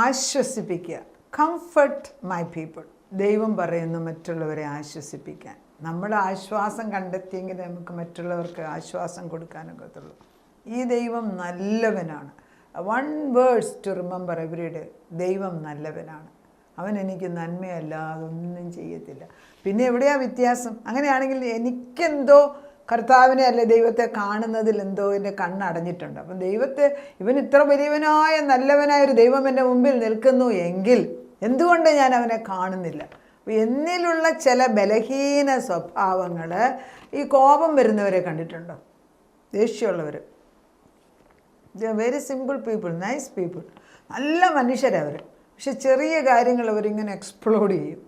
ആശ്വസിപ്പിക്കുക. Comfort my people. ദൈവം പറയുന്നു മറ്റുള്ളവരെ ആശ്വസിപ്പിക്കാൻ. നമ്മൾ ആശ്വാസം കണ്ടെത്തിയെങ്കിൽ നമുക്ക് മറ്റുള്ളവർക്ക് ആശ്വാസം കൊടുക്കാനൊക്കത്തുള്ളൂ. ഈ ദൈവം നല്ലവനാണ്. 1 verse to remember every day. ദൈവം നല്ലവനാണ്. അവൻ എനിക്ക് നന്മയല്ലാതെ ഒന്നും ചെയ്യത്തില്ല. പിന്നെ എവിടെയാണ് വ്യത്യാസം? അങ്ങനെയാണെങ്കിൽ എനിക്കെന്തോ കർത്താവിനെ അല്ലെ ദൈവത്തെ കാണുന്നതിൽ എന്തോ എൻ്റെ കണ്ണടഞ്ഞിട്ടുണ്ട്. അപ്പം ഇവൻ ഇത്ര വലിയവനായ നല്ലവനായ ഒരു ദൈവം എൻ്റെ മുമ്പിൽ നിൽക്കുന്നു എങ്കിൽ എന്തുകൊണ്ട് ഞാൻ അവനെ കാണുന്നില്ല? എന്നിലുള്ള ചില ബലഹീന സ്വഭാവങ്ങൾ, ഈ കോപം വരുന്നവരെ കണ്ടിട്ടുണ്ടോ? ദേഷ്യമുള്ളവർ, very simple people, nice people, നല്ല മനുഷ്യരവർ. പക്ഷെ ചെറിയ കാര്യങ്ങൾ അവരിങ്ങനെ എക്സ്പ്ലോഡ് ചെയ്യും.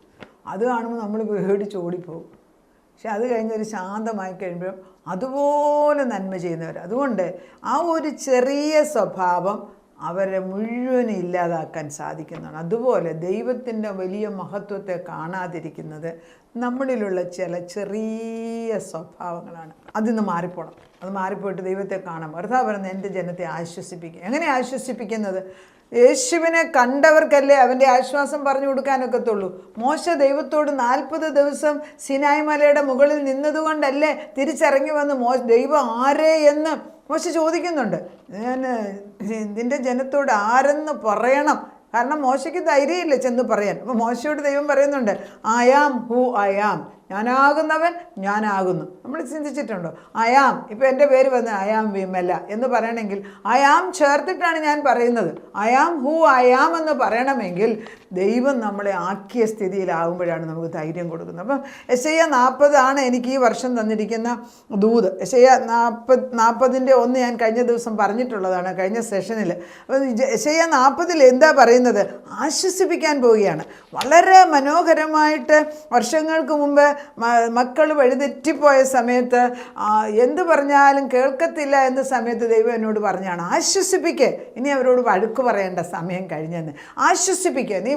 അത് കാണുമ്പോൾ നമ്മൾ പേടിച്ച് ഓടിപ്പോകും. പക്ഷെ അത് കഴിഞ്ഞൊരു ശാന്തമായി കഴിയുമ്പോഴും അതുപോലെ നന്മ ചെയ്യുന്നവർ. അതുകൊണ്ട് ആ ഒരു ചെറിയ സ്വഭാവം അവരെ മുഴുവൻ ഇല്ലാതാക്കാൻ സാധിക്കുന്നതാണ്. അതുപോലെ ദൈവത്തിൻ്റെ വലിയ മഹത്വത്തെ കാണാതിരിക്കുന്നത് നമ്മളിലുള്ള ചില ചെറിയ സ്വഭാവങ്ങളാണ്. അതിന്ന് മാറിപ്പോണം. അത് മാറിപ്പോയിട്ട് ദൈവത്തെ കാണാം. കർത്താവ് പറയുന്നത് എൻ്റെ ജനത്തെ ആശ്വസിപ്പിക്കുക. എങ്ങനെ ആശ്വസിപ്പിക്കുന്നത്? യേശുവിനെ കണ്ടവർക്കല്ലേ അവൻ്റെ ആശ്വാസം പറഞ്ഞു കൊടുക്കാനൊക്കത്തുള്ളൂ. മോശ ദൈവത്തോട് 40 ദിവസം സിനായ് മലയുടെ മുകളിൽ നിന്നതുകൊണ്ടല്ലേ തിരിച്ചിറങ്ങി വന്ന് ദൈവം ആരേ എന്ന് മോശ ചോദിക്കുന്നുണ്ട്. നിൻ്റെ ജനത്തോട് ആരെന്ന് പറയണം. കാരണം മോശയ്ക്ക് ധൈര്യമില്ല ചെന്ന് പറയാൻ. അപ്പോൾ മോശയോട് ദൈവം പറയുന്നുണ്ട്, I am who I am. ഞാനാകുന്നവൻ ഞാനാകുന്നു. നമ്മൾ ചിന്തിച്ചിട്ടുണ്ടോ? ഐ ആം, ഇപ്പോൾ എൻ്റെ പേര് വന്ന് ഐ ആം വിമല എന്ന് പറയണമെങ്കിൽ ഐ ആം ചേർത്തിട്ടാണ് ഞാൻ പറയുന്നത്. I am who I am എന്ന് പറയണമെങ്കിൽ ദൈവം നമ്മളെ ആക്കിയ സ്ഥിതിയിലാകുമ്പോഴാണ് നമുക്ക് ധൈര്യം കൊടുക്കുന്നത്. അപ്പം യെശയ്യാ 40 ആണ് എനിക്ക് ഈ വർഷം തന്നിരിക്കുന്ന ദൂത്. യെശയ്യാ 40:1 ഞാൻ കഴിഞ്ഞ ദിവസം പറഞ്ഞിട്ടുള്ളതാണ്, കഴിഞ്ഞ സെഷനിൽ. അപ്പം യെശയ്യാ 40 എന്താ പറയുന്നത്? ആശ്വസിപ്പിക്കാൻ പോവുകയാണ്. വളരെ മനോഹരമായിട്ട് വർഷങ്ങൾക്ക് മുമ്പ് മക്കൾ വഴിതെറ്റിപ്പോയ സമയത്ത് എന്ത് പറഞ്ഞാലും കേൾക്കത്തില്ല എന്ന സമയത്ത് ദൈവം എന്നോട് പറഞ്ഞാണ്, ആശ്വസിപ്പിക്കുക. ഇനി അവരോട് വഴക്ക് പറയേണ്ട സമയം കഴിഞ്ഞെന്ന്. ആശ്വസിപ്പിക്കുക, നീ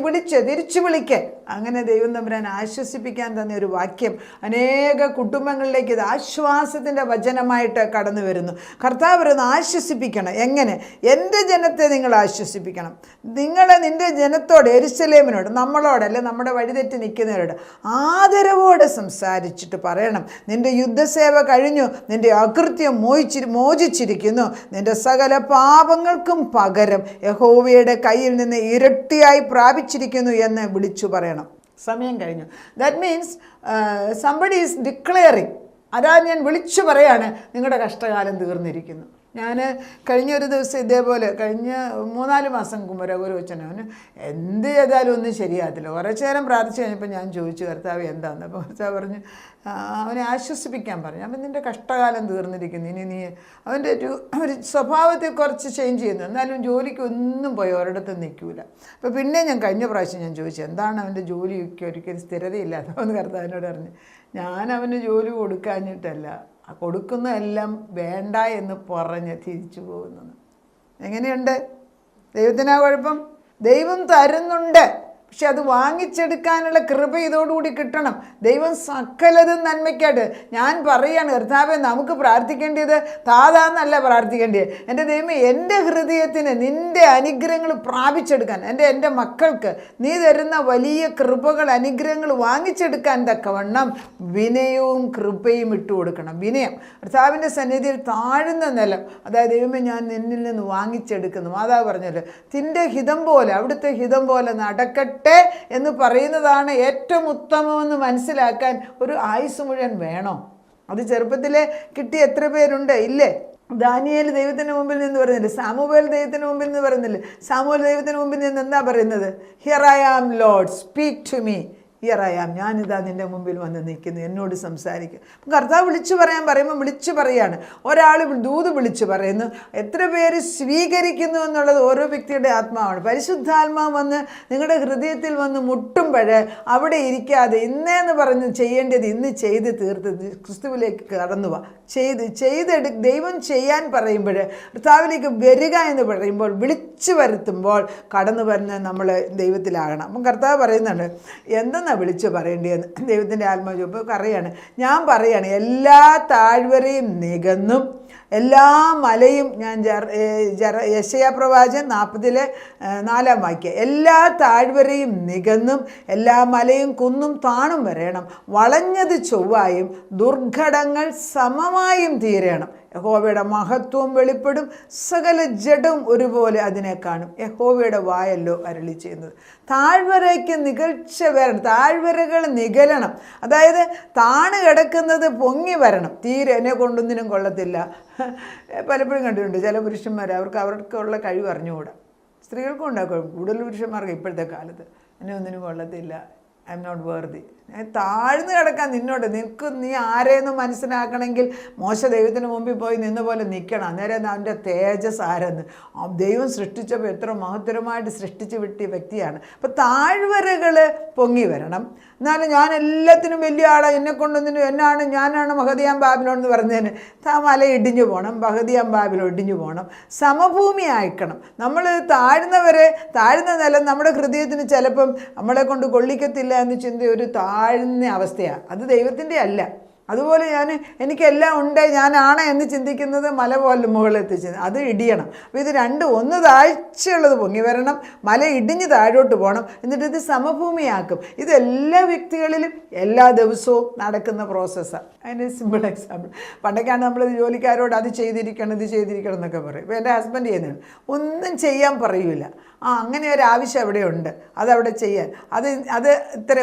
തിരിച്ചു വിളിക്കുക. അങ്ങനെ ദൈവം തമ്പുരാൻ ആശ്വസിപ്പിക്കാൻ തന്നെ ഒരു വാക്യം അനേക കുടുംബങ്ങളിലേക്ക് ഇത് ആശ്വാസത്തിൻ്റെ വചനമായിട്ട് കടന്നു വരുന്നു. കർത്താവ് പറയുന്നു ആശ്വസിപ്പിക്കണം. എങ്ങനെ? എൻ്റെ ജനത്തെ നിങ്ങൾ ആശ്വസിപ്പിക്കണം. നിന്റെ ജനത്തോട്, യെരൂശലേമിനോട്, നമ്മളോടല്ല, നമ്മുടെ വഴിതെറ്റി നിൽക്കുന്നവരോട് ആദരവോടെ സംസാരിച്ചിട്ട് പറയണം, നിന്റെ യുദ്ധസേവ കഴിഞ്ഞു, നിന്റെ അകൃത്യം മോചിച്ചിരിക്കുന്നു, നിന്റെ സകല പാപങ്ങൾക്കും പകരം യഹോവയുടെ കയ്യിൽ നിന്ന് ഇരട്ടിയായി പ്രാപിച്ചിരിക്കുന്നു എന്ന് വിളിച്ചു പറയണം. സമയം കഴിഞ്ഞു. That means somebody is declaring. അതാ ഞാൻ വിളിച്ചു പറയാണ്, നിങ്ങളുടെ കഷ്ടകാലം തീർന്നിരിക്കുന്നു. ഞാൻ കഴിഞ്ഞ ഒരു ദിവസം ഇതേപോലെ, കഴിഞ്ഞ 3-4 മാസം മുമ്പ് ഒരു കൊച്ചനവന് എന്ത് ചെയ്താലും ഒന്നും ശരിയാകത്തില്ല. കുറച്ച് നേരം പ്രാർത്ഥിച്ച് കഴിഞ്ഞപ്പോൾ ഞാൻ ചോദിച്ചു, കർത്താവ് എന്താണെന്ന്. അപ്പോൾ കർത്താവ് പറഞ്ഞു, അവനെ ആശ്വസിപ്പിക്കാൻ പറഞ്ഞു. അപ്പം നിൻ്റെ കഷ്ടകാലം തീർന്നിരിക്കുന്നു, ഇനി നീ അവൻ്റെ ഒരു സ്വഭാവത്തെ കുറച്ച് ചേഞ്ച് ചെയ്യുന്നു. എന്നാലും ജോലിക്ക് ഒന്നും പോയി ഒരിടത്തും നിൽക്കില്ല. അപ്പോൾ പിന്നെ ഞാൻ കഴിഞ്ഞ പ്രാവശ്യം ഞാൻ ചോദിച്ചു, എന്താണ് അവൻ്റെ ജോലിയൊക്കെ ഒരിക്കലും സ്ഥിരതയില്ലാത്തതെന്ന് കർത്താവിനോട് പറഞ്ഞു. ഞാൻ അവന് ജോലി കൊടുക്കാഞ്ഞിട്ടല്ല, കൊടുക്കുന്നതെല്ലാം വേണ്ട എന്ന് പറഞ്ഞ് തിരിച്ചു പോകുന്നത്. എങ്ങനെയുണ്ട്? ദൈവത്തിനാ കുഴപ്പം? ദൈവം തരുന്നുണ്ട്, പക്ഷെ അത് വാങ്ങിച്ചെടുക്കാനുള്ള കൃപ ഇതോടുകൂടി കിട്ടണം. ദൈവം സകലതും നന്മയ്ക്കായിട്ട്. ഞാൻ പറയാണ്, കർത്താവേ, നമുക്ക് പ്രാർത്ഥിക്കേണ്ടത് താതാന്നല്ല പ്രാർത്ഥിക്കേണ്ടത്. എൻ്റെ ദൈവമേ, എൻ്റെ ഹൃദയത്തിന് നിൻ്റെ അനുഗ്രഹങ്ങൾ പ്രാപിച്ചെടുക്കാൻ, എൻ്റെ മക്കൾക്ക് നീ തരുന്ന വലിയ കൃപകൾ, അനുഗ്രഹങ്ങൾ വാങ്ങിച്ചെടുക്കാൻ തക്കവണ്ണം വിനയവും കൃപയും ഇട്ട് കൊടുക്കണം. വിനയം, കർത്താവിൻ്റെ സന്നിധിയിൽ താഴ്ന്ന നിലം. അതായത് ദൈവമേ, ഞാൻ നിന്നിൽ നിന്ന് വാങ്ങിച്ചെടുക്കുന്നു. മാതാവ് പറഞ്ഞല്ലോ, നിൻ്റെ ഹിതം പോലെ, അവിടുത്തെ ഹിതം പോലെ നടക്കട്ടെ എന്ന് പറയുന്നതാണ് ഏറ്റവും ഉത്തമമെന്ന് മനസ്സിലാക്കാൻ ഒരു ആയുസ് മുഴുവൻ വേണോ? അത് ചെറുപ്പത്തിലെ കിട്ടി എത്ര പേരുണ്ട്? ഇല്ലേ? ദാനിയേൽ ദൈവത്തിന് മുമ്പിൽ നിന്ന് പറയുന്നില്ല, സാമുവേൽ ദൈവത്തിന് മുമ്പിൽ നിന്ന് പറയുന്നില്ല. സാമുവേൽ ദൈവത്തിന് മുമ്പിൽ നിന്ന് എന്താ പറയുന്നത്? Here I am lord, speak to me. Here I am, ഞാനിതാ നിൻ്റെ മുമ്പിൽ വന്ന് നിൽക്കുന്നു, എന്നോട് സംസാരിക്കും. കർത്താവ് വിളിച്ചു പറയുമ്പോൾ വിളിച്ചു പറയാണ്. ഒരാൾ ദൂത് വിളിച്ചു പറയുന്നു. എത്ര പേര് സ്വീകരിക്കുന്നു എന്നുള്ളത് ഓരോ വ്യക്തിയുടെ ആത്മാവാണ്. പരിശുദ്ധാത്മാവ് വന്ന് നിങ്ങളുടെ ഹൃദയത്തിൽ വന്ന് മുട്ടുമ്പോൾ അവിടെ ഇരിക്കാതെ ഇന്നേന്ന് പറഞ്ഞ് ചെയ്യേണ്ടത് ഇന്ന് ചെയ്ത് തീർത്ത് ക്രിസ്തുവിലേക്ക് കടന്നു പോവാ. ദൈവം ചെയ്യാൻ പറയുമ്പോൾ, കർത്താവിലേക്ക് വരിക എന്ന് പറയുമ്പോൾ, വിളിച്ചു വരുത്തുമ്പോൾ കടന്നു വരുന്ന നമ്മൾ ദൈവത്തിലാകണം. അപ്പം കർത്താവ് പറയുന്നുണ്ട്, എന്തെന്നാ വിളിച്ചു പറയേണ്ടതെന്ന്. ദൈവത്തിൻ്റെ ആത്മാവ് ഇപ്പോൾ അറിയാണ്. ഞാൻ പറയാണ്, എല്ലാ താഴ്വരയും നികന്നും എല്ലാ മലയും ഞാൻ യെശയ്യാ പ്രവാചകൻ 40:4 വാക്യം, എല്ലാ താഴ്വരയും നികന്നും എല്ലാ മലയും കുന്നും താണും വരേണം, വളഞ്ഞത് ചൊവ്വായും ദുർഘടങ്ങൾ സമമായും തീരണം. യഹോവയുടെ മഹത്വം വെളിപ്പെടും, സകല ജഡം ഒരുപോലെ അതിനെ കാണും. യഹോവയുടെ വായല്ലോ അരുളി ചെയ്യുന്നത്. താഴ്വരയ്ക്ക് നികഴ്ച വരണം, താഴ്വരകൾ നികലണം. അതായത് താണ് കിടക്കുന്നത് പൊങ്ങി വരണം. തീരെ എന്നെ കൊണ്ടൊന്നിനും കൊള്ളത്തില്ല. പലപ്പോഴും കണ്ടിട്ടുണ്ട് ചില പുരുഷന്മാർ അവർക്കുള്ള കഴിവ് അറിഞ്ഞുകൂടാ. സ്ത്രീകൾക്കും ഉണ്ടാക്കും, കൂടുതൽ പുരുഷന്മാർക്ക് ഇപ്പോഴത്തെ കാലത്ത് എന്നെ ഒന്നിനും കൊള്ളത്തില്ല, ഐ എം നോട്ട് വർതി. താഴ്ന്നു കിടക്കാൻ നിന്നോട് നീ ആരെയെന്ന് മനസ്സിലാക്കണമെങ്കിൽ മോശ ദൈവത്തിന് മുമ്പിൽ പോയി നിന്ന പോലെ നിൽക്കണം. അന്നേരം അവൻ്റെ തേജസ് ആരെന്ന്. ദൈവം സൃഷ്ടിച്ചപ്പോൾ എത്ര മഹത്തരമായിട്ട് സൃഷ്ടിച്ച് വിട്ടിയ വ്യക്തിയാണ്. അപ്പോൾ താഴ്വരകൾ പൊങ്ങി വരണം. എന്നാലും ഞാൻ എല്ലാത്തിനും വലിയ ആളാണ്, എന്നെക്കൊണ്ടൊന്നിനും ഞാനാണ് മഹദിയാം ബാബിലോൺ എന്ന് പറഞ്ഞതിന് മല ഇടിഞ്ഞു പോകണം, മഹദിയാം ബാബിലോൺ ഇടിഞ്ഞു പോകണം. സമഭൂമി അയക്കണം. നമ്മൾ താഴ്ന്ന നിലം നമ്മുടെ ഹൃദയത്തിന് ചിലപ്പം നമ്മളെ കൊണ്ട് കൊള്ളിക്കത്തില്ല എന്ന് ചിന്ത ഒരു താഴ്ന്ന അവസ്ഥയാണ്. അത് ദൈവത്തിൻ്റെ അല്ല. അതുപോലെ എനിക്കെല്ലാം ഉണ്ട്, ഞാനാണ് എന്ന് ചിന്തിക്കുന്നത് മല പോലെ മുകളിലെത്തിച്ച് അത് ഇടിയണം. അപ്പോൾ ഇത് രണ്ടും, ഒന്ന് താഴ്ചയുള്ളത് പൊങ്ങി വരണം, മല ഇടിഞ്ഞ് താഴോട്ട് പോകണം, എന്നിട്ട് ഇത് സമഭൂമിയാക്കും. ഇത് എല്ലാ വ്യക്തികളിലും എല്ലാ ദിവസവും നടക്കുന്ന പ്രോസസ്സാണ്. അതിൻ്റെ സിമ്പിൾ എക്സാമ്പിൾ, പണ്ടൊക്കെയാണ് നമ്മൾ ജോലിക്കാരോട് അത് ചെയ്തിരിക്കണം ഇത് ചെയ്തിരിക്കണം എന്നൊക്കെ പറയും. ഇപ്പോൾ എൻ്റെ ഹസ്ബൻഡ് ചെയ്യുന്നതാണ്, ഒന്നും ചെയ്യാൻ പറയൂല. അങ്ങനെ ഒരു ആവശ്യം അവിടെയുണ്ട്, അതവിടെ ചെയ്യാൻ, അത് ഇത്ര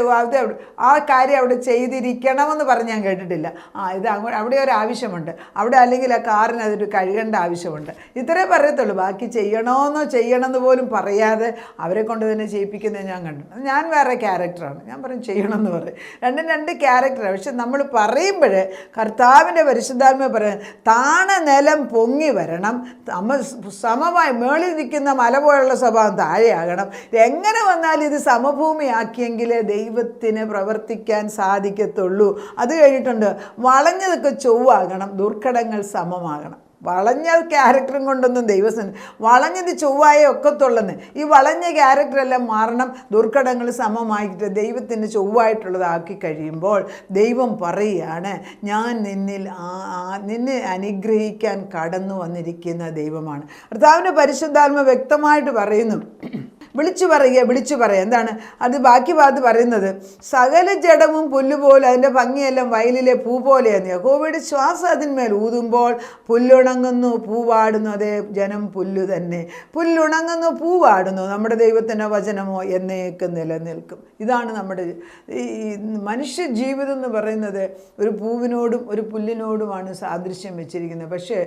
ആ കാര്യം അവിടെ ചെയ്തിരിക്കണമെന്ന് പറഞ്ഞ് ഞാൻ കേട്ടിട്ടില്ല. ഇത് അവിടെ ഒരു ആവശ്യമുണ്ട്, അവിടെ അല്ലെങ്കിൽ ആ കാറിന് അതൊരു കഴുകേണ്ട ആവശ്യമുണ്ട്, ഇത്രേ പറയത്തുള്ളൂ. ബാക്കി ചെയ്യണമെന്ന് പോലും പറയാതെ അവരെ കൊണ്ട് തന്നെ ചെയ്യിപ്പിക്കുന്നത് ഞാൻ കണ്ടു. ഞാൻ വേറെ ക്യാരക്ടറാണ്, ഞാൻ പറയും ചെയ്യണമെന്ന് പറയും. രണ്ടും രണ്ട് ക്യാരക്ടറാണ്. പക്ഷെ നമ്മൾ പറയുമ്പോൾ കർത്താവിൻ്റെ പരിശുദ്ധാത്മ പറയുന്നത് താണ നിലം പൊങ്ങി വരണം, സമമായി മേളിൽ നിൽക്കുന്ന മല പോലുള്ള സ്വഭാവം താഴെയാകണം. എങ്ങനെ വന്നാൽ ഇത് സമഭൂമിയാക്കിയെങ്കിലേ ദൈവത്തിന് പ്രവർത്തിക്കാൻ സാധിക്കത്തുള്ളൂ. അത് കഴിഞ്ഞിട്ടുണ്ട്, വളഞ്ഞതൊക്കെ ചൊവ്വാകണം, ദുർഘടങ്ങൾ സമമാകണം. വളഞ്ഞ ക്യാരക്ടറും കൊണ്ടൊന്നും വളഞ്ഞത് ചൊവ്വായേ ഒക്കത്തുള്ളെന്ന്. ഈ വളഞ്ഞ ക്യാരക്ടറെല്ലാം മാറണം, ദുർഘടങ്ങൾ സമമായിട്ട് ദൈവത്തിന് ചൊവ്വായിട്ടുള്ളതാക്കി കഴിയുമ്പോൾ ദൈവം പറയുകയാണ്, ഞാൻ നിന്നെ അനുഗ്രഹിക്കാൻ കടന്നു വന്നിരിക്കുന്ന ദൈവമാണ്. കർത്താവിൻ്റെ പരിശുദ്ധാത്മ വ്യക്തമായിട്ട് പറയുന്നു, വിളിച്ചു പറയുക. എന്താണ് അത്? ബാക്കി ഭാഗത്ത് പറയുന്നത്, സകല ജഡവും പുല്ലുപോലെ, അതിൻ്റെ ഭംഗിയെല്ലാം വയലിലെ പൂ പോലെയാണ്. യഹോവയുടെ ശ്വാസം അതിന്മേൽ ഊതുമ്പോൾ പുല്ലുണങ്ങുന്നു, പൂവാടുന്നു. അതേ ജനം പുല്ലു തന്നെ. പുല്ലുണങ്ങുന്നു, പൂവാടുന്നു. നമ്മുടെ ദൈവത്തിൻ്റെ വചനമോ എന്നേക്കും നിലനിൽക്കും. ഇതാണ് നമ്മുടെ ഈ മനുഷ്യ ജീവിതം എന്ന് പറയുന്നത്. ഒരു പൂവിനോടും ഒരു പുല്ലിനോടുമാണ് സാദൃശ്യം വെച്ചിരിക്കുന്നത്. പക്ഷേ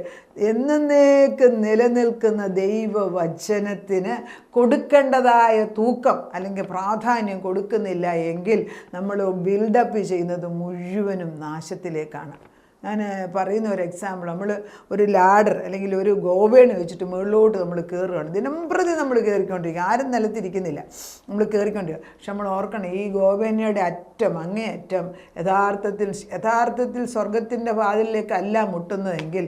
എന്നേക്കും നിലനിൽക്കുന്ന ദൈവവചനത്തിന് കൊടുക്കേണ്ടതായ തൂക്കം അല്ലെങ്കിൽ പ്രാധാന്യം കൊടുക്കുന്നില്ല എങ്കിൽ നമ്മൾ ബിൽഡപ്പ് ചെയ്യുന്നത് മുഴുവനും നാശത്തിലേക്കാണ്. ഞാൻ പറയുന്ന ഒരു എക്സാമ്പിൾ, നമ്മൾ ഒരു ലാഡർ അല്ലെങ്കിൽ ഒരു ഗോവേണി വെച്ചിട്ട് മുകളിലോട്ട് നമ്മൾ കയറുകയാണ്. ദിനംപ്രതി നമ്മൾ കയറിക്കൊണ്ടിരിക്കുക, ആരും നിലത്തിരിക്കുന്നില്ല, നമ്മൾ കയറിക്കൊണ്ടിരിക്കുക. പക്ഷെ നമ്മൾ ഓർക്കണം, ഈ ഗോവേണിയുടെ അങ്ങേയറ്റം യഥാർത്ഥത്തിൽ സ്വർഗത്തിൻ്റെ വാതിലിലേക്കല്ല മുട്ടുന്നതെങ്കിൽ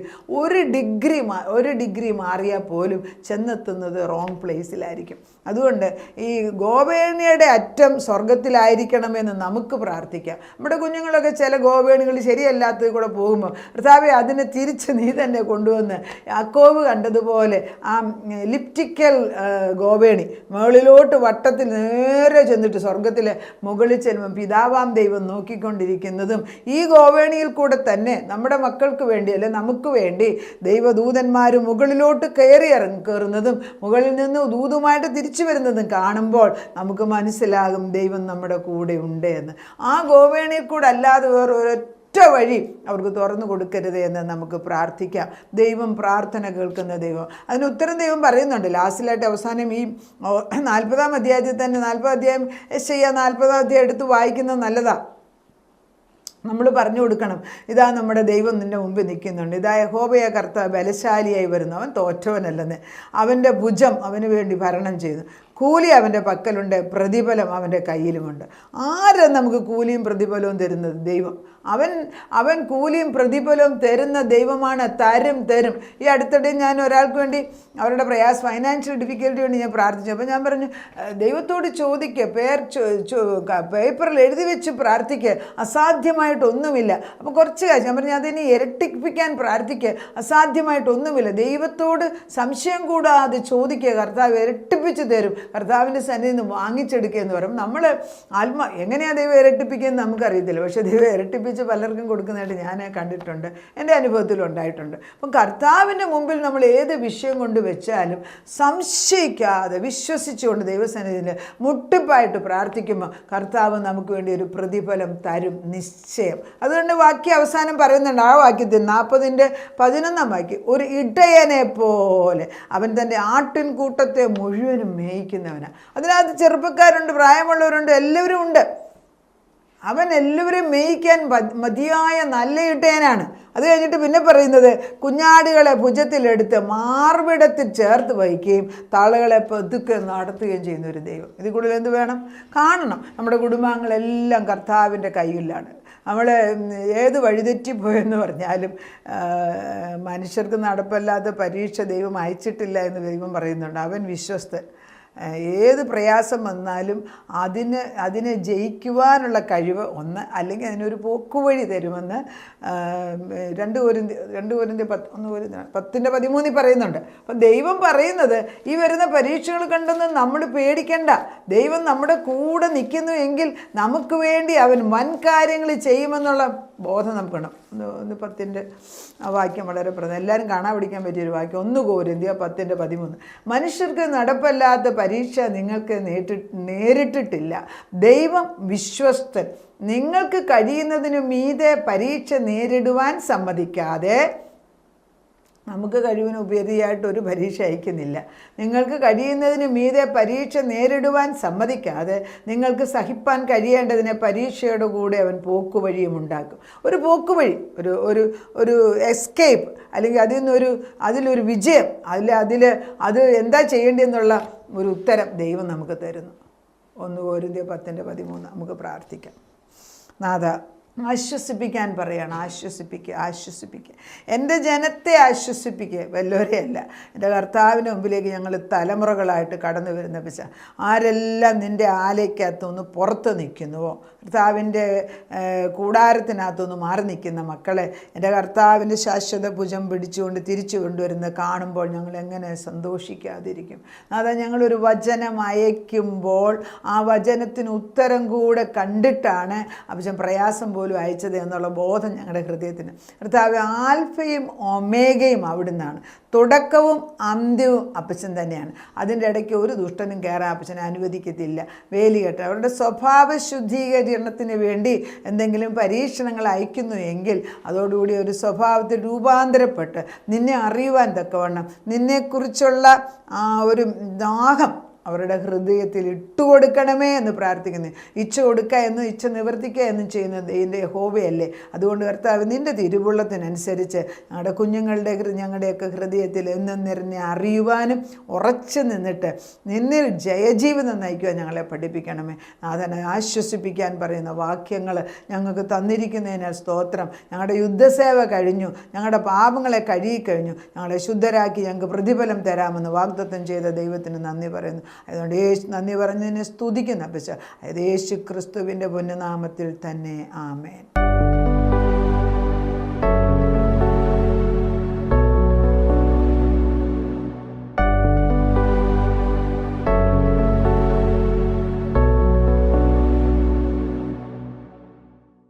ഒരു ഡിഗ്രി മാറിയാൽ പോലും ചെന്നെത്തുന്നത് റോങ് പ്ലേസിലായിരിക്കും. അതുകൊണ്ട് ഈ ഗോവേണിയുടെ അറ്റം സ്വർഗത്തിലായിരിക്കണമെന്ന് നമുക്ക് പ്രാർത്ഥിക്കാം. നമ്മുടെ കുഞ്ഞുങ്ങളൊക്കെ ചില ഗോവേണികൾ ശരിയല്ലാത്തത് കൂടെ പോകുമ്പോൾ, കർത്താവേ അതിനെ തിരിച്ച് നീ തന്നെ കൊണ്ടുവന്ന് യാക്കോബ് കണ്ടതുപോലെ ആ ലിപ്റ്റിക്കൽ ഗോവേണി മുകളിലോട്ട് വട്ടത്തിൽ നേരെ ചെന്നിട്ട് സ്വർഗത്തിലെ മുകളിൽ ചെല്ലുമ്പം പിതാവാം ദൈവം നോക്കിക്കൊണ്ടിരിക്കുന്നതും ഈ ഗോവേണിയിൽ കൂടെ തന്നെ നമ്മുടെ മക്കൾക്ക് വേണ്ടി അല്ലെ നമുക്ക് വേണ്ടി ദൈവദൂതന്മാർ മുകളിലോട്ട് കയറുന്നതും മുകളിൽ നിന്ന് ദൂതുമായിട്ട് തിരിച്ചു വരുന്നതും കാണുമ്പോൾ നമുക്ക് മനസ്സിലാകും ദൈവം നമ്മുടെ കൂടെ ഉണ്ട് എന്ന്. ആ ഗോവേണിയിൽ കൂടെ അല്ലാതെ വേറൊരൊറ്റ വഴി അവർക്ക് തുറന്നു കൊടുക്കരുത് എന്ന് നമുക്ക് പ്രാർത്ഥിക്കാം. ദൈവം പ്രാർത്ഥന കേൾക്കുന്ന ദൈവം. അതിന് ഉത്തരം ദൈവം പറയുന്നുണ്ട്. ലാസ്റ്റിലായിട്ട് അവസാനം ഈ 40-ാം അധ്യായത്തിൽ തന്നെ 40-ാം അധ്യായം യെശയ്യാ 40-ാം അധ്യായം എടുത്ത് വായിക്കുന്നത് നല്ലതാണ്. നമ്മൾ പറഞ്ഞു കൊടുക്കണം, ഇതാ നമ്മുടെ ദൈവം നിൻ്റെ മുമ്പിൽ നിൽക്കുന്നുണ്ട്, ഇതാ യഹോവയായ കർത്താവ് ബലശാലിയായി വരുന്നു, അവൻ തോറ്റവനല്ലെന്ന്, അവൻ്റെ ഭുജം അവന് വേണ്ടി ഭരണം ചെയ്യുന്നു, കൂലി അവൻ്റെ പക്കലുണ്ട്, പ്രതിഫലം അവൻ്റെ കയ്യിലുമുണ്ട്. ആരാ നമുക്ക് കൂലിയും പ്രതിഫലവും തരുന്നത്? ദൈവം. അവൻ കൂലിയും പ്രതിഫലവും തരുന്ന ദൈവമാണ്. തരും. ഈ അടുത്തിടെ ഞാൻ ഒരാൾക്ക് വേണ്ടി അവരുടെ ഫൈനാൻഷ്യൽ ഡിഫിക്കൽറ്റി വേണ്ടി ഞാൻ പ്രാർത്ഥിച്ചു. അപ്പോൾ ഞാൻ പറഞ്ഞു, ദൈവത്തോട് ചോദിക്കുക, പേപ്പറിൽ എഴുതി വെച്ച് പ്രാർത്ഥിക്കുക, അസാധ്യമായിട്ടൊന്നുമില്ല. അപ്പോൾ കുറച്ച് കാശ് ഞാൻ പറഞ്ഞു, അതിനെ ഇരട്ടിപ്പിക്കാൻ പ്രാർത്ഥിക്കുക, അസാധ്യമായിട്ടൊന്നുമില്ല. ദൈവത്തോട് സംശയം കൂടാതെ ചോദിക്കുക, കർത്താവ് ഇരട്ടിപ്പിച്ച് തരും. കർത്താവിൻ്റെ സന്നിധിയിൽ നിന്ന് വാങ്ങിച്ചെടുക്കുക എന്ന് പറയും. നമ്മൾ എങ്ങനെയാണ് ദൈവം ഇരട്ടിപ്പിക്കുകയെന്ന് നമുക്കറിയത്തില്ല, പക്ഷേ ദൈവം ഇരട്ടിപ്പിച്ച് പലർക്കും കൊടുക്കുന്നതായിട്ട് ഞാൻ കണ്ടിട്ടുണ്ട്, എൻ്റെ അനുഭവത്തിലുണ്ടായിട്ടുണ്ട്. അപ്പം കർത്താവിൻ്റെ മുമ്പിൽ നമ്മൾ ഏത് വിഷയം കൊണ്ട് വെച്ചാലും സംശയിക്കാതെ വിശ്വസിച്ചുകൊണ്ട് ദൈവസന്നിധിയിൽ മുട്ടിപ്പായിട്ട് പ്രാർത്ഥിക്കുമ്പോൾ കർത്താവ് നമുക്ക് വേണ്ടി ഒരു പ്രതിഫലം തരും, നിശ്ചയം. അതുകൊണ്ട് വാക്യം അവസാനം പറയുന്നുണ്ട്, ആ വാക്യത്തിൽ 40:11 വാക്യം, ഒരു ഇടയനെ പോലെ അവൻ തൻ്റെ ആട്ടിൻകൂട്ടത്തെ മുഴുവനും മേയിക്കുന്നവനാണ്. അതിനകത്ത് ചെറുപ്പക്കാരുണ്ട്, പ്രായമുള്ളവരുണ്ട്, എല്ലാവരും ഉണ്ട്. അവൻ എല്ലാവരെയും മേയിക്കാൻ മതിയായ നല്ല ഇടയനാണ്. അത് കഴിഞ്ഞിട്ട് പിന്നെ പറയുന്നത്, കുഞ്ഞാടുകളെ ഭുജത്തിലെടുത്ത് മാർവിടത്തിൽ ചേർത്ത് വയ്ക്കുകയും താളുകളെ പതുക്കെ നടത്തുകയും ചെയ്യുന്ന ഒരു ദൈവം. ഇതിൽ കൂടുതൽ എന്ത് വേണം? കാണണം. നമ്മുടെ കുടുംബാംഗങ്ങളെല്ലാം കർത്താവിൻ്റെ കയ്യിലാണ്. നമ്മൾ ഏത് വഴിതെറ്റിപ്പോയെന്ന് പറഞ്ഞാലും മനുഷ്യർക്ക് നടപ്പല്ലാത്ത പരീക്ഷ ദൈവം അയച്ചിട്ടില്ല എന്ന് ദൈവം പറയുന്നുണ്ട്. അവൻ വിശ്വസ്തൻ. ഏത് പ്രയാസം വന്നാലും അതിനെ ജയിക്കുവാനുള്ള കഴിവ് ഒന്ന്, അല്ലെങ്കിൽ അതിനൊരു പോക്കുവഴി തരുമെന്ന് 2 കൊരിന്ത്യർ 10:13 പറയുന്നുണ്ട്. അപ്പം ദൈവം പറയുന്നത്, ഈ വരുന്ന പരീക്ഷകൾ കണ്ടൊന്നും നമ്മൾ പേടിക്കണ്ട, ദൈവം നമ്മുടെ കൂടെ നിൽക്കുന്നു എങ്കിൽ നമുക്ക് വേണ്ടി അവൻ വൻ കാര്യങ്ങൾ ചെയ്യുമെന്നുള്ള ബോധം നമുക്കുണ്ട്. 10 വാക്യം വളരെ പ്രധാനം, എല്ലാവരും കാണാൻ പിടിക്കാൻ പറ്റിയൊരു വാക്യം. 1 കൊരിന്ത്യർ 10:13, മനുഷ്യർക്ക് നടപ്പല്ലാത്ത പരീക്ഷ നിങ്ങൾക്ക് നേരിട്ടിട്ടില്ല, ദൈവം വിശ്വസ്തൻ, നിങ്ങൾക്ക് കഴിയുന്നതിനു മീതെ പരീക്ഷ നേരിടുവാൻ സമ്മതിക്കാതെ. നമുക്ക് കഴിവിന് ഉപരിയായിട്ടൊരു പരീക്ഷ അയക്കുന്നില്ല. നിങ്ങൾക്ക് കഴിയുന്നതിന് മീതെ പരീക്ഷ നേരിടുവാൻ സമ്മതിക്കാതെ നിങ്ങൾക്ക് സഹിപ്പാൻ കഴിയേണ്ടതിനെ പരീക്ഷയുടെ കൂടെ അവൻ പോക്കുവഴിയും ഉണ്ടാക്കും. ഒരു പോക്കുവഴി, ഒരു എസ്കേപ്പ്, അല്ലെങ്കിൽ അതിലൊരു വിജയം, അത് എന്താ ചെയ്യേണ്ടതെന്നുള്ള ഒരു ഉത്തരം ദൈവം നമുക്ക് തരുന്നു. 1 കൊരിന്ത്യർ 10:13 നമുക്ക് പ്രാർത്ഥിക്കാം. നാഥ, ആശ്വസിപ്പിക്കാൻ പറയണം. ആശ്വസിപ്പിക്കുക. എൻ്റെ ജനത്തെ ആശ്വസിപ്പിക്കുക, വല്ലവരെയല്ല. എൻ്റെ കർത്താവിൻ്റെ മുമ്പിലേക്ക് ഞങ്ങൾ തലമുറകളായിട്ട് കടന്നു വരുന്ന പിശ ആരെല്ലാം നിൻ്റെ ആലയ്ക്കകത്തുനിന്ന് പുറത്ത് നിൽക്കുന്നുവോ, കർത്താവിൻ്റെ കൂടാരത്തിനകത്തുനിന്ന് മാറി നിൽക്കുന്ന മക്കളെ എൻ്റെ കർത്താവിൻ്റെ ശാശ്വത ഭുജം പിടിച്ചുകൊണ്ട് തിരിച്ചു കൊണ്ടുവരുന്നത് കാണുമ്പോൾ ഞങ്ങൾ എങ്ങനെ സന്തോഷിക്കാതിരിക്കും. അതാ, ഞങ്ങളൊരു വചനം അയക്കുമ്പോൾ ആ വചനത്തിന് ഉത്തരം കൂടെ കണ്ടിട്ടാണ് അപ്പച്ചൻ പ്രയാസം പോലും അയച്ചത് എന്നുള്ള ബോധം ഞങ്ങളുടെ ഹൃദയത്തിന്. കർത്താവ് ആൽഫയും ഒമേഗയും അവിടുന്നാണ്, തുടക്കവും അന്ത്യവും അപ്പച്ചൻ തന്നെയാണ്. അതിൻ്റെ ഇടയ്ക്ക് ഒരു ദുഷ്ടനും കയറാൻ അപ്പച്ചനെ അനുവദിക്കത്തില്ല. വേലികെട്ട് അവരുടെ സ്വഭാവ ശുദ്ധീകരണത്തിന് വേണ്ടി എന്തെങ്കിലും പരീക്ഷണങ്ങൾ അയക്കുന്നു എങ്കിൽ അതോടുകൂടി ഒരു സ്വഭാവത്തിൽ രൂപാന്തരപ്പെട്ട് നിന്നെ അറിയുവാൻ തക്കവണ്ണം നിന്നെക്കുറിച്ചുള്ള ആ ഒരു ദാഹം അവരുടെ ഹൃദയത്തിൽ ഇട്ടുകൊടുക്കണമേ എന്ന് പ്രാർത്ഥിക്കുന്നു. ഇച്ഛ കൊടുക്കുക എന്നും ഇച്ഛ നിവർത്തിക്കുക എന്നും ചെയ്യുന്നത് ഇതിൻ്റെ യഹോവയല്ലേ. അതുകൊണ്ട് കർത്താവ് നിൻ്റെ തിരുവുള്ളത്തിനനുസരിച്ച് ഞങ്ങളുടെ ഞങ്ങളുടെയൊക്കെ ഹൃദയത്തിൽ എന്നും നിറഞ്ഞ് അറിയുവാനും ഉറച്ചു നിന്നിട്ട് നിന്നിൽ ജയജീവിതം നയിക്കുവാൻ ഞങ്ങളെ പഠിപ്പിക്കണമേ. നാഥനെ ആശ്വസിപ്പിക്കാൻ പറയുന്ന വാക്യങ്ങൾ ഞങ്ങൾക്ക് തന്നിരിക്കുന്നതിനാൽ സ്തോത്രം. ഞങ്ങളുടെ യുദ്ധസേവ കഴിഞ്ഞു, ഞങ്ങളുടെ പാപങ്ങളെ കഴുകിക്കഴിഞ്ഞു, ഞങ്ങളെ ശുദ്ധരാക്കി ഞങ്ങൾക്ക് പ്രതിഫലം തരാമെന്ന് വാഗ്ദത്തം ചെയ്ത ദൈവത്തിന് നന്ദി പറയുന്നു. അതുകൊണ്ട് നന്ദി പറഞ്ഞതിനെ സ്തുതിക്കുന്ന പശ്ച യേശു ക്രിസ്തുവിൻ്റെ പൊന്നുനാമത്തിൽ തന്നെ ആമേൻ.